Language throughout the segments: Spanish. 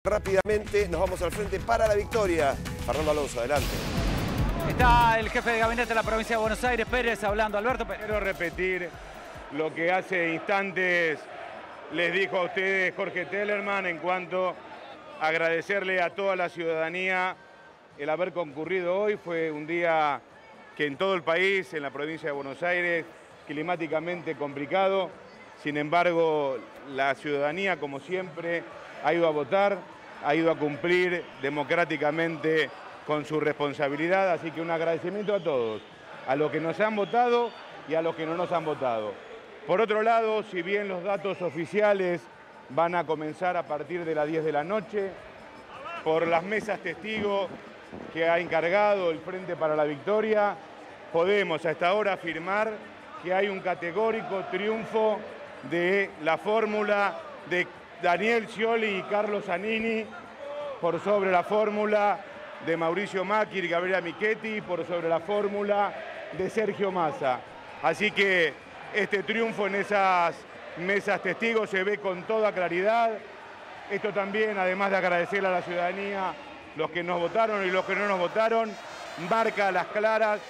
Rápidamente nos vamos al frente para la victoria. Fernando Alonso, adelante. Está el jefe de gabinete de la provincia de Buenos Aires, Pérez, hablando. Alberto Pérez. Quiero repetir lo que hace instantes les dijo a ustedes Jorge Tellerman en cuanto a agradecerle a toda la ciudadanía el haber concurrido hoy. Fue un día que en todo el país, en la provincia de Buenos Aires, climáticamente complicado. Sin embargo, la ciudadanía, como siempre, ha ido a votar, ha ido a cumplir democráticamente con su responsabilidad. Así que un agradecimiento a todos, a los que nos han votado y a los que no nos han votado. Por otro lado, si bien los datos oficiales van a comenzar a partir de las 10 de la noche, por las mesas testigos que ha encargado el Frente para la Victoria, podemos hasta ahora afirmar que hay un categórico triunfo de la fórmula de Daniel Scioli y Carlos Zanini por sobre la fórmula de Mauricio Macri y Gabriela Michetti, por sobre la fórmula de Sergio Massa. Así que este triunfo en esas mesas testigos se ve con toda claridad. Esto también, además de agradecerle a la ciudadanía, los que nos votaron y los que no nos votaron, marca a las claras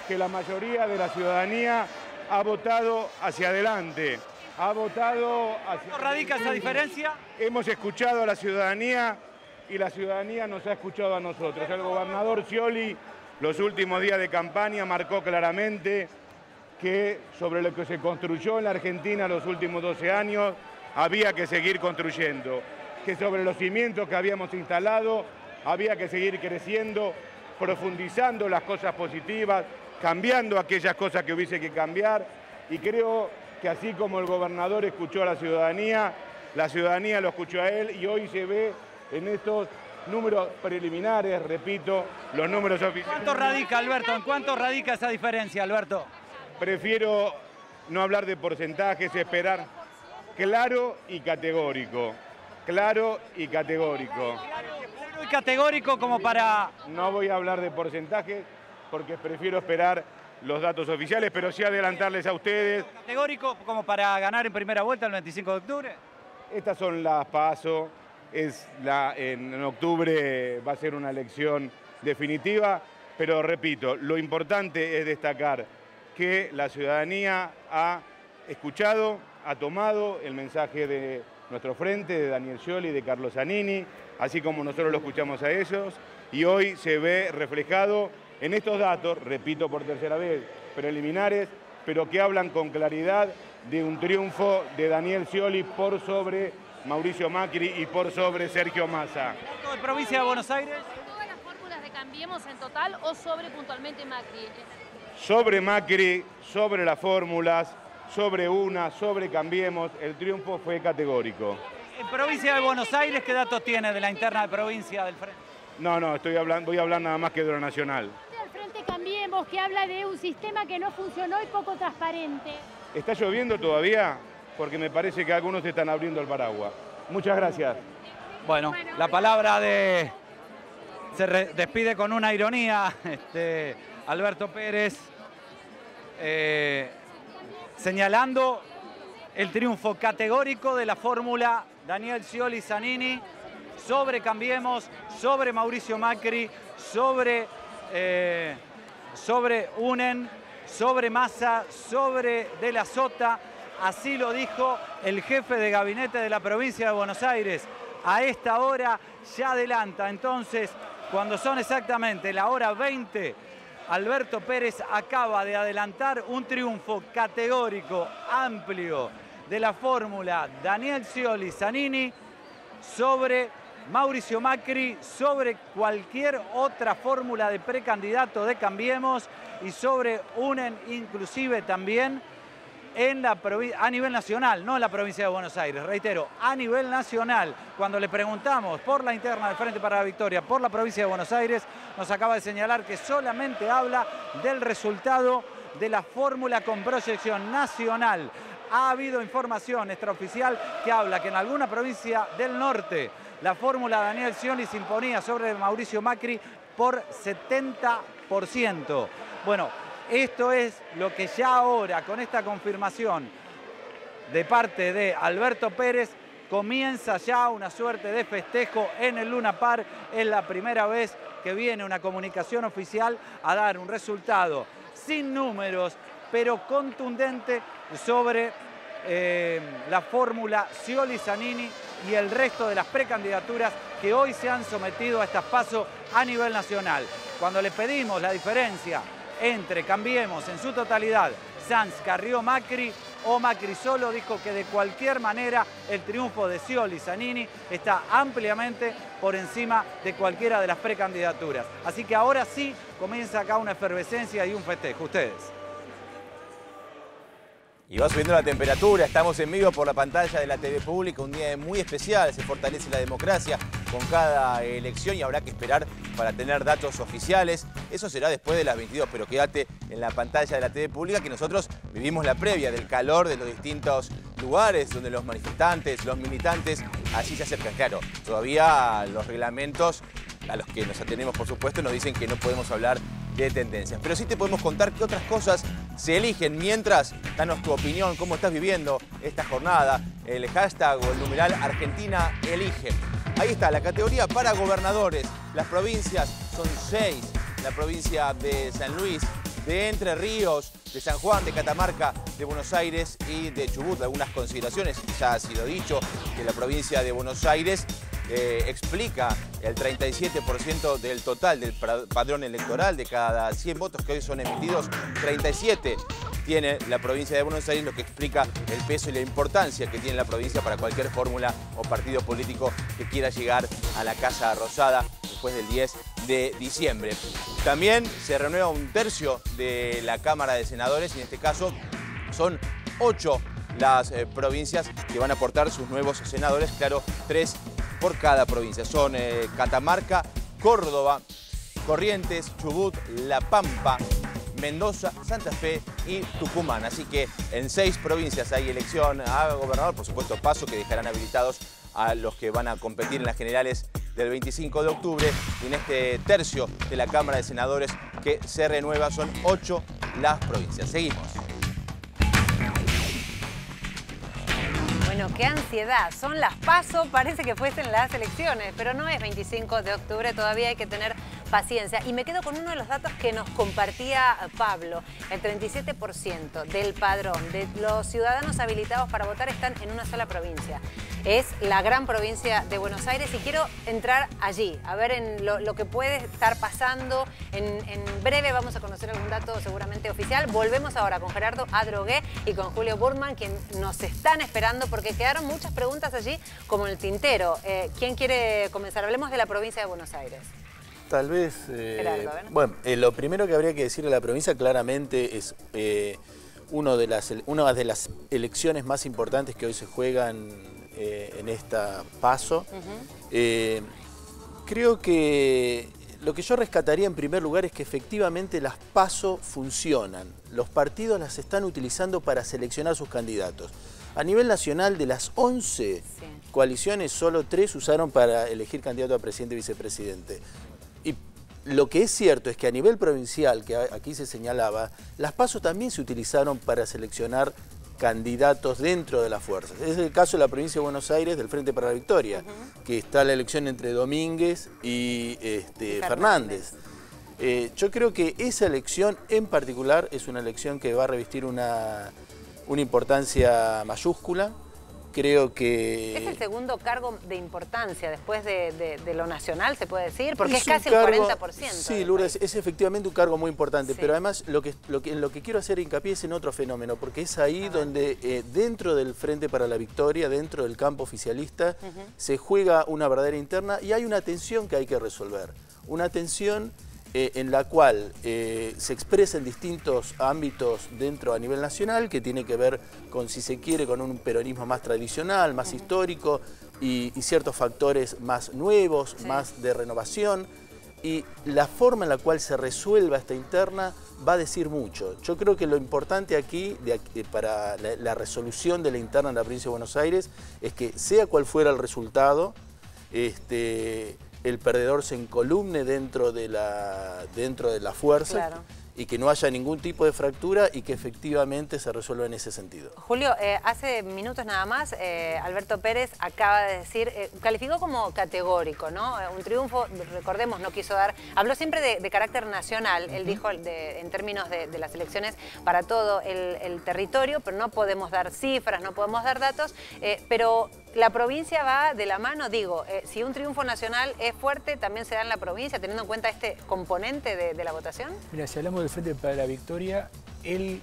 que la mayoría de la ciudadanía ha votado hacia adelante. Ha votado hacia... ¿Cómo radica esa diferencia? Hemos escuchado a la ciudadanía y la ciudadanía nos ha escuchado a nosotros. El gobernador Scioli, los últimos días de campaña, marcó claramente que sobre lo que se construyó en la Argentina los últimos 12 años, había que seguir construyendo. Que sobre los cimientos que habíamos instalado, había que seguir creciendo, profundizando las cosas positivas, cambiando aquellas cosas que hubiese que cambiar. Y creo que así como el gobernador escuchó a la ciudadanía lo escuchó a él, y hoy se ve en estos números preliminares, repito, los números oficiales. ¿Cuánto radica, Alberto? ¿En cuánto radica esa diferencia, Alberto? Prefiero no hablar de porcentajes, esperar claro y categórico. Claro y categórico. Claro y categórico como para... No voy a hablar de porcentajes porque prefiero esperar los datos oficiales, pero sí adelantarles a ustedes. ¿Categórico como para ganar en primera vuelta el 25 de octubre? Estas son las PASO, en octubre va a ser una elección definitiva, pero repito, lo importante es destacar que la ciudadanía ha escuchado, ha tomado el mensaje de nuestro frente, de Daniel Scioli y de Carlos Zanini, así como nosotros lo escuchamos a ellos, y hoy se ve reflejado en estos datos, repito por tercera vez, preliminares, pero que hablan con claridad de un triunfo de Daniel Scioli por sobre Mauricio Macri y por sobre Sergio Massa. ¿De provincia de Buenos Aires? ¿Todas las fórmulas de Cambiemos en total o sobre puntualmente Macri? Sobre Macri, sobre las fórmulas, sobre Cambiemos, el triunfo fue categórico. ¿En provincia de Buenos Aires qué datos tiene de la interna de provincia del Frente? No, voy a hablar nada más que de lo nacional. Al Frente Cambiemos, que habla de un sistema que no funcionó y poco transparente. ¿Está lloviendo todavía? Porque me parece que algunos están abriendo el paraguas. Muchas gracias. Bueno, la palabra de... Se despide con una ironía, Alberto Pérez, señalando el triunfo categórico de la fórmula Daniel Scioli Zanini sobre Cambiemos, sobre Mauricio Macri, sobre UNEN, sobre Massa, sobre De la Sota. Así lo dijo el jefe de gabinete de la provincia de Buenos Aires. A esta hora ya adelanta. Entonces, cuando son exactamente la hora 20, Alberto Pérez acaba de adelantar un triunfo categórico, amplio, de la fórmula Daniel Scioli Zanini sobre Mauricio Macri, sobre cualquier otra fórmula de precandidato de Cambiemos y sobre UNEN inclusive también a nivel nacional, no en la provincia de Buenos Aires, reitero, a nivel nacional. Cuando le preguntamos por la interna del Frente para la Victoria, por la provincia de Buenos Aires, nos acaba de señalar que solamente habla del resultado de la fórmula con proyección nacional. Ha habido información extraoficial que habla que en alguna provincia del norte la fórmula Daniel Scioli se imponía sobre Mauricio Macri por 70%. Bueno, esto es lo que ya ahora, con esta confirmación de parte de Alberto Pérez, comienza ya una suerte de festejo en el Luna Park. Es la primera vez que viene una comunicación oficial a dar un resultado sin números, pero contundente sobre la fórmula Scioli-Zanini y el resto de las precandidaturas que hoy se han sometido a estas PASO a nivel nacional. Cuando le pedimos la diferencia entre Cambiemos en su totalidad, Sanz, Carrió, Macri o Macri solo, dijo que de cualquier manera el triunfo de Scioli-Zanini está ampliamente por encima de cualquiera de las precandidaturas. Así que ahora sí comienza acá una efervescencia y un festejo. Ustedes. Y va subiendo la temperatura, estamos en vivo por la pantalla de la TV Pública, un día muy especial, se fortalece la democracia con cada elección y habrá que esperar para tener datos oficiales. Eso será después de las 22, pero quédate en la pantalla de la TV Pública que nosotros vivimos la previa del calor de los distintos lugares donde los manifestantes, los militantes, allí se acercan. Claro, todavía los reglamentos a los que nos atenemos, por supuesto, nos dicen que no podemos hablar de tendencias. Pero sí te podemos contar qué otras cosas se eligen. Mientras, danos tu opinión, cómo estás viviendo esta jornada, el hashtag o el numeral Argentina Elige. Ahí está, la categoría para gobernadores. Las provincias son 6. La provincia de San Luis, de Entre Ríos, de San Juan, de Catamarca, de Buenos Aires y de Chubut. Algunas consideraciones, ya ha sido dicho que la provincia de Buenos Aires explica el 37% del total del padrón electoral. De cada 100 votos que hoy son emitidos, 37 tiene la provincia de Buenos Aires, lo que explica el peso y la importancia que tiene la provincia para cualquier fórmula o partido político que quiera llegar a la Casa Rosada después del 10 de diciembre. También se renueva un tercio de la Cámara de Senadores y en este caso son 8 las provincias que van a aportar sus nuevos senadores, claro, 3 por cada provincia. Son Catamarca, Córdoba, Corrientes, Chubut, La Pampa, Mendoza, Santa Fe y Tucumán. Así que en 6 provincias hay elección a gobernador, por supuesto PASO, que dejarán habilitados a los que van a competir en las generales del 25 de octubre. Y en este tercio de la Cámara de Senadores que se renueva son 8 las provincias. Seguimos. Bueno, qué ansiedad. Son las PASO, parece que fuesen las elecciones, pero no es 25 de octubre, todavía hay que tener paciencia. Y me quedo con uno de los datos que nos compartía Pablo. El 37% del padrón de los ciudadanos habilitados para votar están en una sola provincia. Es la gran provincia de Buenos Aires y quiero entrar allí, a ver en lo que puede estar pasando. En breve vamos a conocer algún dato seguramente oficial. Volvemos ahora con Gerardo Adrogué y con Julio Burman, quien nos están esperando porque quedaron muchas preguntas allí como en el tintero. ¿Quién quiere comenzar? Hablemos de la provincia de Buenos Aires. Tal vez, Gerardo, bueno, lo primero que habría que decirle a la provincia claramente es una de las elecciones más importantes que hoy se juegan en esta PASO. Creo que lo que yo rescataría en primer lugar es que efectivamente las PASO funcionan. Los partidos las están utilizando para seleccionar sus candidatos. A nivel nacional, de las 11 coaliciones, solo 3 usaron para elegir candidato a presidente y vicepresidente. Y lo que es cierto es que a nivel provincial, que aquí se señalaba, las PASO también se utilizaron para seleccionar candidatos dentro de las fuerzas. Es el caso de la provincia de Buenos Aires del Frente para la Victoria, que está la elección entre Domínguez y Fernández. Yo creo que esa elección en particular es una elección que va a revestir una importancia mayúscula. Creo que... Es el segundo cargo de importancia después de lo nacional, se puede decir, porque es casi cargo, el 40%. Sí, Lourdes, es efectivamente un cargo muy importante, pero además en lo que quiero hacer hincapié es en otro fenómeno, porque es ahí donde dentro del Frente para la Victoria, dentro del campo oficialista, se juega una verdadera interna y hay una tensión que hay que resolver. Una tensión en la cual se expresa en distintos ámbitos dentro a nivel nacional, que tiene que ver con, si se quiere, con un peronismo más tradicional, más histórico y ciertos factores más nuevos, más de renovación. Y la forma en la cual se resuelva esta interna va a decir mucho. Yo creo que lo importante aquí, para la resolución de la interna en la provincia de Buenos Aires, es que sea cual fuera el resultado, el perdedor se encolumne dentro de la fuerza, y que no haya ningún tipo de fractura y que efectivamente se resuelva en ese sentido. Julio, hace minutos nada más, Alberto Pérez acaba de decir, calificó como categórico, ¿no? Un triunfo, recordemos, no quiso dar, habló siempre de carácter nacional, él dijo en términos de las elecciones para todo el territorio, pero no podemos dar cifras, no podemos dar datos, pero la provincia va de la mano, digo, si un triunfo nacional es fuerte, también se da en la provincia, teniendo en cuenta este componente de la votación. Mira, si hablamos del Frente para la Victoria, el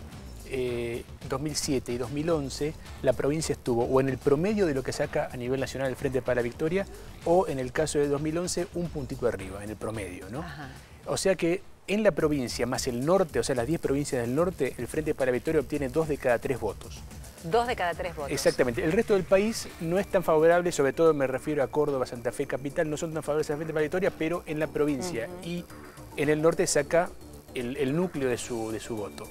2007 y 2011 la provincia estuvo o en el promedio de lo que saca a nivel nacional el Frente para la Victoria o en el caso de 2011 un puntito arriba, en el promedio, ¿no? Ajá. O sea que en la provincia más el norte, o sea las 10 provincias del norte, el Frente para la Victoria obtiene 2 de cada 3 votos. 2 de cada 3 votos. Exactamente. El resto del país no es tan favorable, sobre todo me refiero a Córdoba, Santa Fe, Capital, no son tan favorables al Frente para la Victoria, pero en la provincia y en el norte saca el núcleo de su voto.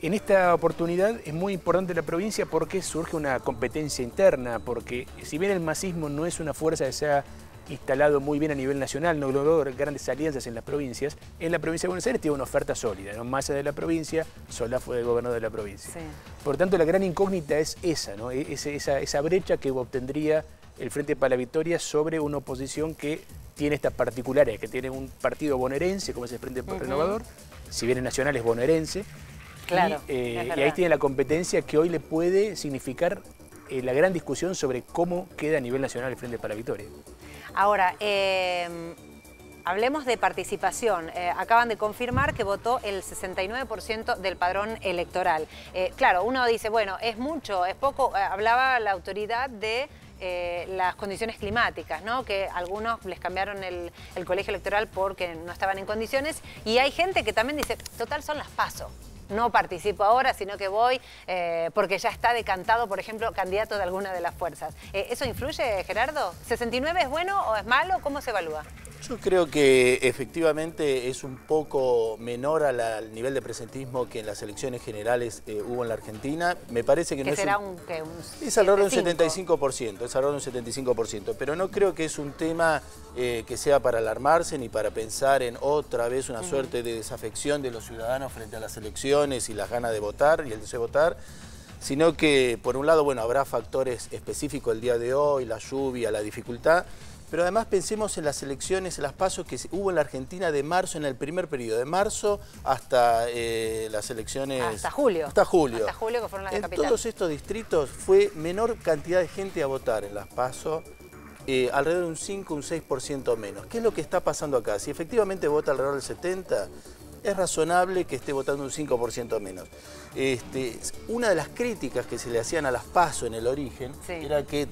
En esta oportunidad es muy importante la provincia porque surge una competencia interna, porque si bien el masismo no es una fuerza que se ha instalado muy bien a nivel nacional, no logró grandes alianzas en las provincias, en la provincia de Buenos Aires tiene una oferta sólida, ¿no? Massa de la provincia, Solá fue el gobernador de la provincia. Sí. Por tanto, la gran incógnita es esa, ¿no? Esa brecha que obtendría el Frente para la Victoria sobre una oposición que tiene estas particularidades, que tiene un partido bonaerense, como es el Frente Renovador, si bien el nacional es bonaerense, claro, y ahí tiene la competencia que hoy le puede significar la gran discusión sobre cómo queda a nivel nacional el Frente para la Victoria. Ahora, hablemos de participación. Acaban de confirmar que votó el 69% del padrón electoral. Claro, uno dice, bueno, es mucho, es poco. Hablaba la autoridad de las condiciones climáticas, ¿no? Que algunos les cambiaron el colegio electoral porque no estaban en condiciones. Y hay gente que también dice, total, son las PASO. No participo ahora, sino que voy porque ya está decantado, por ejemplo, candidato de alguna de las fuerzas. ¿Eso influye, Gerardo? ¿69 es bueno o es malo? ¿Cómo se evalúa? Yo creo que efectivamente es un poco menor al nivel de presentismo que en las elecciones generales hubo en la Argentina. Me parece que no es será es alrededor de un 75%, es alrededor de un 75%, pero no creo que es un tema que sea para alarmarse ni para pensar en otra vez una suerte de desafección de los ciudadanos frente a las elecciones y las ganas de votar y el deseo de votar, sino que por un lado, bueno, habrá factores específicos el día de hoy, la lluvia, la dificultad, pero además pensemos en las elecciones, en las PASO que hubo en la Argentina de marzo, en el primer periodo, de marzo hasta las elecciones... Hasta julio. Hasta julio. Hasta julio, que fueron las de capital. En todos estos distritos fue menor cantidad de gente a votar en las PASO, alrededor de un 5, un 6% menos. ¿Qué es lo que está pasando acá? Si efectivamente vota alrededor del 70%, es razonable que esté votando un 5% menos. Una de las críticas que se le hacían a las PASO en el origen era que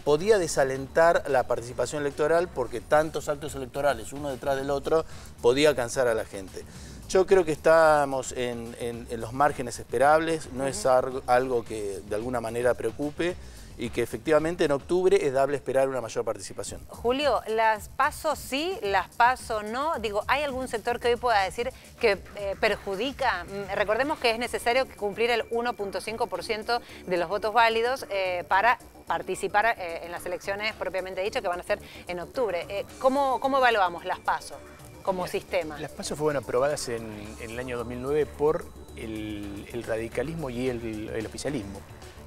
podía desalentar la participación electoral porque tantos actos electorales, uno detrás del otro, podía cansar a la gente. Yo creo que estamos en los márgenes esperables, no es algo que de alguna manera preocupe y que efectivamente en octubre es dable esperar una mayor participación. Julio, ¿las PASO sí, las PASO no? Digo, ¿hay algún sector que hoy pueda decir que perjudica? Recordemos que es necesario cumplir el 1.5% de los votos válidos para participar en las elecciones propiamente dicho que van a ser en octubre. ¿Cómo evaluamos las PASO como sistema? Las PASO fueron aprobadas en el año 2009 por el radicalismo y el oficialismo.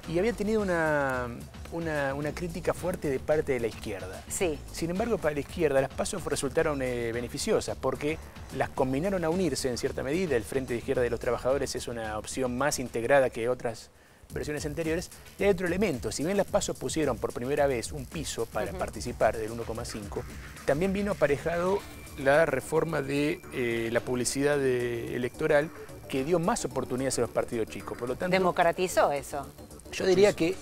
Y había tenido una crítica fuerte de parte de la izquierda. Sí. Sin embargo, para la izquierda las PASO resultaron beneficiosas porque las combinaron a unirse en cierta medida. El Frente de Izquierda de los Trabajadores es una opción más integrada que otras versiones anteriores. Y hay otro elemento, si bien las PASO pusieron por primera vez un piso para participar del 1,5, también vino aparejado la reforma de la publicidad electoral que dio más oportunidades a los partidos chicos. Por lo tanto, democratizó eso. Yo diría que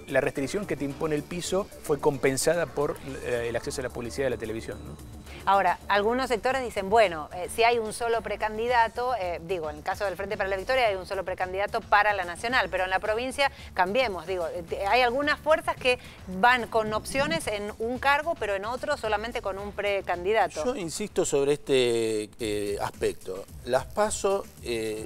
la restricción que te impone el piso fue compensada por el acceso a la publicidad de la televisión, ¿no? Ahora, algunos sectores dicen, bueno, si hay un solo precandidato, digo, en el caso del Frente para la Victoria hay un solo precandidato para la nacional, pero en la provincia cambiemos, digo, hay algunas fuerzas que van con opciones en un cargo, pero en otro solamente con un precandidato. Yo insisto sobre este aspecto. Las PASO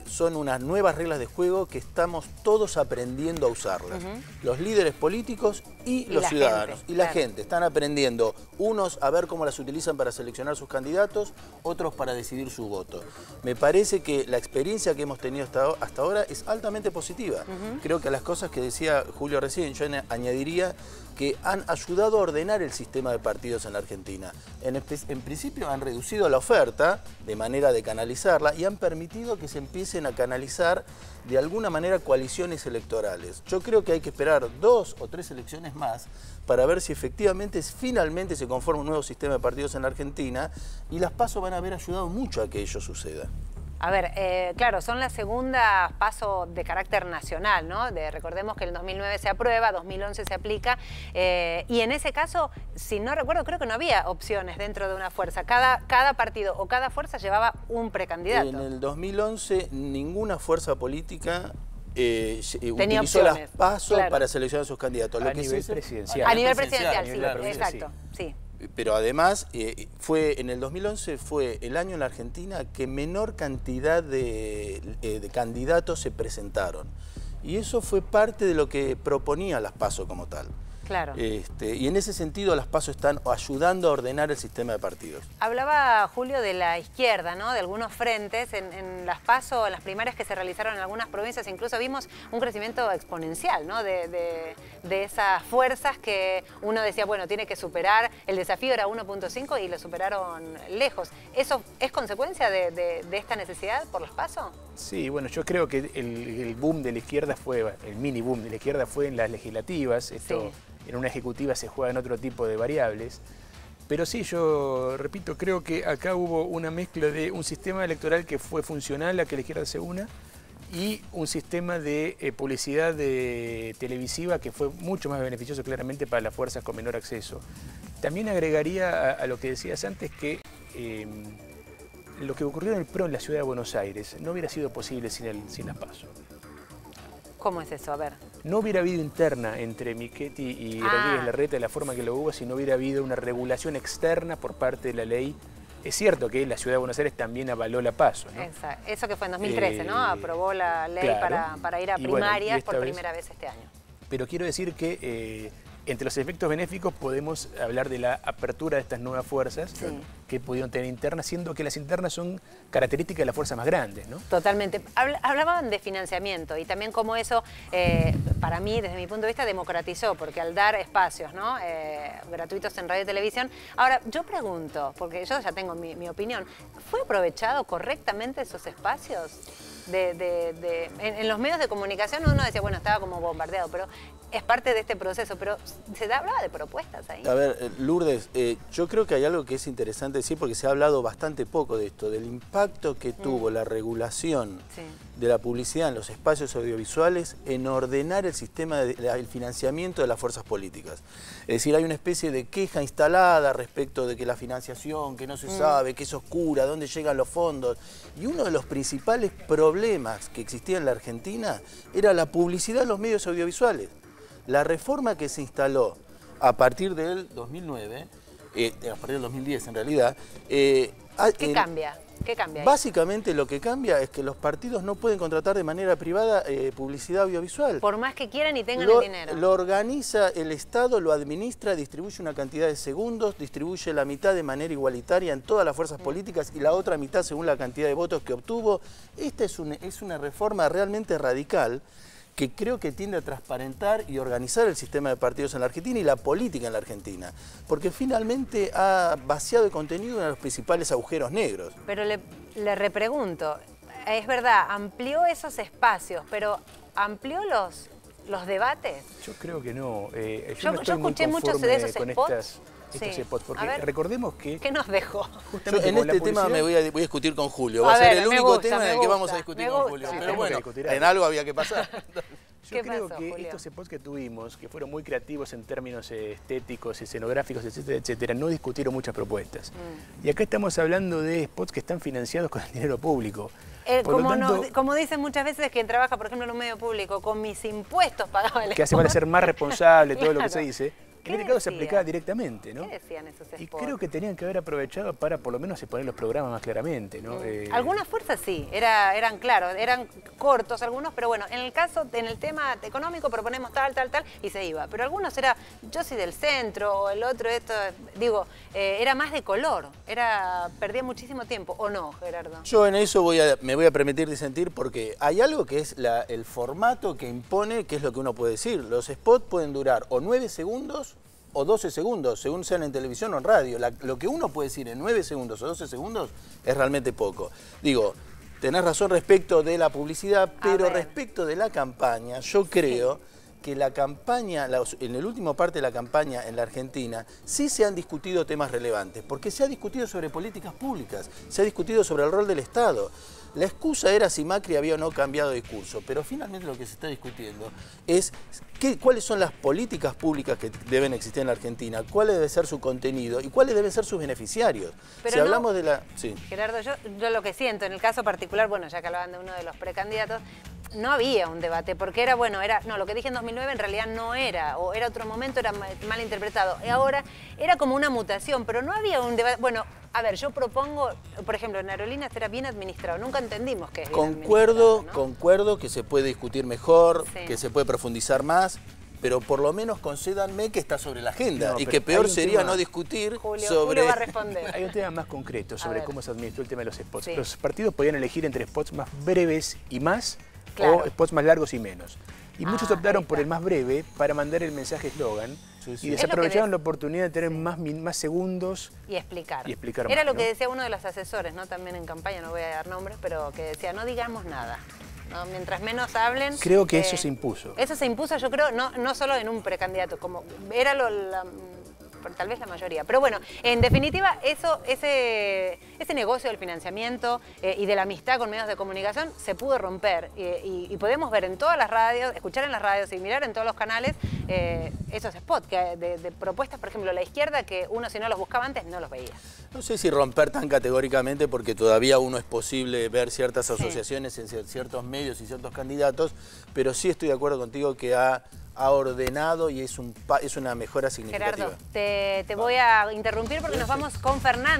son unas nuevas reglas de juego que estamos todos aprendiendo a usarlas. Los líderes líderes políticos y los ciudadanos. Y la gente. Están aprendiendo, unos a ver cómo las utilizan para seleccionar sus candidatos, otros para decidir su voto. Me parece que la experiencia que hemos tenido hasta ahora es altamente positiva. Creo que a las cosas que decía Julio recién, yo añadiría que han ayudado a ordenar el sistema de partidos en la Argentina. En principio han reducido la oferta de manera de canalizarla y han permitido que se empiecen a canalizar de alguna manera coaliciones electorales. Yo creo que hay que esperar 2 o 3 elecciones más para ver si efectivamente, finalmente se conforma un nuevo sistema de partidos en la Argentina, y las PASO van a haber ayudado mucho a que ello suceda. A ver, claro, son las segundas PASO de carácter nacional, ¿no? Recordemos que en el 2009 se aprueba, 2011 se aplica, y en ese caso, si no recuerdo, creo que no había opciones dentro de una fuerza. Cada partido o cada fuerza llevaba un precandidato. En el 2011 ninguna fuerza política tenía utilizó opciones, las PASO claro, para seleccionar sus candidatos. A nivel presidencial. A nivel presidencial, sí, claro, exacto, sí. Pero además, en el 2011 fue el año en la Argentina que menor cantidad de candidatos se presentaron. Y eso fue parte de lo que proponía las PASO como tal. Claro. Y en ese sentido las PASO están ayudando a ordenar el sistema de partidos. Hablaba Julio de la izquierda, ¿no? De algunos frentes. En las PASO, en las primarias que se realizaron en algunas provincias, incluso vimos un crecimiento exponencial, ¿no? De esas fuerzas que uno decía, bueno, tiene que superar. El desafío era 1.5 y lo superaron lejos. ¿Eso es consecuencia de esta necesidad por las PASO? Sí, bueno, yo creo que el boom de la izquierda fue, el mini boom de la izquierda fue en las legislativas. Esto, sí. En una ejecutiva se juegan otro tipo de variables. Pero sí, yo repito, creo que acá hubo una mezcla de un sistema electoral que fue funcional a que la izquierda se una y un sistema de publicidad televisiva que fue mucho más beneficioso claramente para las fuerzas con menor acceso. También agregaría a lo que decías antes que lo que ocurrió en el PRO en la ciudad de Buenos Aires no hubiera sido posible sin las PASO. ¿Cómo es eso? A ver. No hubiera habido interna entre Michetti y Rodríguez Larreta de la forma que lo hubo si no hubiera habido una regulación externa por parte de la ley. Es cierto que la ciudad de Buenos Aires también avaló la PASO, ¿no? Exacto. Eso que fue en 2013, ¿no? Aprobó la ley, claro, para ir a primarias por primera vez este año. Pero quiero decir que entre los efectos benéficos podemos hablar de la apertura de estas nuevas fuerzas, sí, que pudieron tener internas, siendo que las internas son características de las fuerzas más grandes, ¿no? Totalmente. Hablaban de financiamiento y también cómo eso, para mí, desde mi punto de vista, democratizó, porque al dar espacios, ¿no? Gratuitos en radio y televisión. Ahora, yo pregunto, porque yo ya tengo mi opinión, ¿fue aprovechado correctamente esos espacios? En los medios de comunicación uno decía, bueno, estaba como bombardeado, pero es parte de este proceso, pero se hablaba de propuestas ahí. A ver, Lourdes, yo creo que hay algo que es interesante decir, porque se ha hablado bastante poco de esto, del impacto que tuvo la regulación de la publicidad en los espacios audiovisuales en ordenar el sistema del financiamiento de las fuerzas políticas. Es decir, hay una especie de queja instalada respecto de que la financiación, que no se sabe, que es oscura, dónde llegan los fondos. Y uno de los principales problemas que existía en la Argentina era la publicidad en los medios audiovisuales. La reforma que se instaló a partir del 2009, a partir del 2010 en realidad... ¿Qué cambia? ¿Qué cambia ahí? Básicamente lo que cambia es que los partidos no pueden contratar de manera privada publicidad audiovisual. Por más que quieran y tengan el dinero. Lo organiza el Estado, lo administra, distribuye una cantidad de segundos, distribuye la mitad de manera igualitaria en todas las fuerzas políticas y la otra mitad según la cantidad de votos que obtuvo. Esta es una reforma realmente radical que creo que tiende a transparentar y organizar el sistema de partidos en la Argentina y la política en la Argentina, porque finalmente ha vaciado de contenido uno de los principales agujeros negros. Pero le repregunto, es verdad, amplió esos espacios, pero ¿amplió los debates? Yo creo que no. Yo escuché muchos de esos spots. Spots, porque recordemos que... ¿Qué nos dejó? Yo en este tema me voy a discutir con Julio. Va a ser el único tema en el que vamos a discutir con Julio. Pero bueno, en algo había que pasar. Yo creo que estos spots que tuvimos, que fueron muy creativos en términos estéticos, escenográficos, etcétera, etcétera, no discutieron muchas propuestas. Y acá estamos hablando de spots que están financiados con el dinero público. Como dicen muchas veces quien trabaja, por ejemplo, en un medio público, con mis impuestos pagaba el spot. Que hace para ser más responsable, todo lo que se dice. En este caso se aplicaba directamente, ¿no? ¿Qué decían esos spots? Y creo que tenían que haber aprovechado para por lo menos exponer los programas más claramente, ¿no? Algunas fuerzas sí, eran claros, eran cortos algunos, pero bueno, en el tema económico proponemos tal, y se iba. Pero algunos era, yo soy del centro, o el otro, esto, digo, era más de color, perdía muchísimo tiempo, ¿o no, Gerardo? Yo en eso me voy a permitir disentir porque hay algo que es el formato que impone, que es lo que uno puede decir. Los spots pueden durar o 9 segundos o 12 segundos, según sean en televisión o en radio. Lo que uno puede decir en 9 segundos o 12 segundos es realmente poco. Digo, tenés razón respecto de la publicidad, pero respecto de la campaña, yo creo que la campaña, en el último parte de la campaña en la Argentina, sí se han discutido temas relevantes, porque se ha discutido sobre políticas públicas, se ha discutido sobre el rol del Estado. La excusa era si Macri había o no cambiado de discurso, pero finalmente lo que se está discutiendo es cuáles son las políticas públicas que deben existir en la Argentina, cuál debe ser su contenido y cuáles deben ser sus beneficiarios. Pero si hablamos de la... Sí. Gerardo, yo lo que siento en el caso particular, bueno, ya que hablaban de uno de los precandidatos, no había un debate, porque lo que dije en 2009 en realidad no era, o era otro momento, era mal interpretado. Y ahora era como una mutación, pero no había un debate. Bueno, a ver, yo propongo, por ejemplo, en aerolíneas era bien administrado, nunca entendimos qué es bien administrado, ¿no? Concuerdo que se puede discutir mejor, que se puede profundizar más, pero por lo menos concédanme que está sobre la agenda y que peor sería no discutir sobre... Julio va a responder. Hay un tema más concreto sobre cómo se administró el tema de los spots. Sí. Los partidos podían elegir entre spots más breves y más, o spots más largos y menos. Y muchos optaron por el más breve para mandar el mensaje eslogan y desaprovecharon la oportunidad de tener más segundos y explicar. Era lo que decía uno de los asesores, ¿no? También en campaña, no voy a dar nombres, pero que decía, no digamos nada. ¿No? Mientras menos hablen... Creo que eso se impuso. Eso se impuso, yo creo, no solo en un precandidato, como era tal vez la mayoría. Pero bueno, en definitiva, ese negocio del financiamiento y de la amistad con medios de comunicación se pudo romper. Y podemos ver en todas las radios, escuchar en las radios y mirar en todos los canales esos spots de propuestas, por ejemplo, la izquierda, que uno si no los buscaba antes no los veía. No sé si romper tan categóricamente, porque todavía uno es posible ver ciertas asociaciones en ciertos medios y ciertos candidatos, pero sí estoy de acuerdo contigo que ha ordenado y es una mejora significativa. Gerardo, te voy a interrumpir porque nos vamos con Fernando.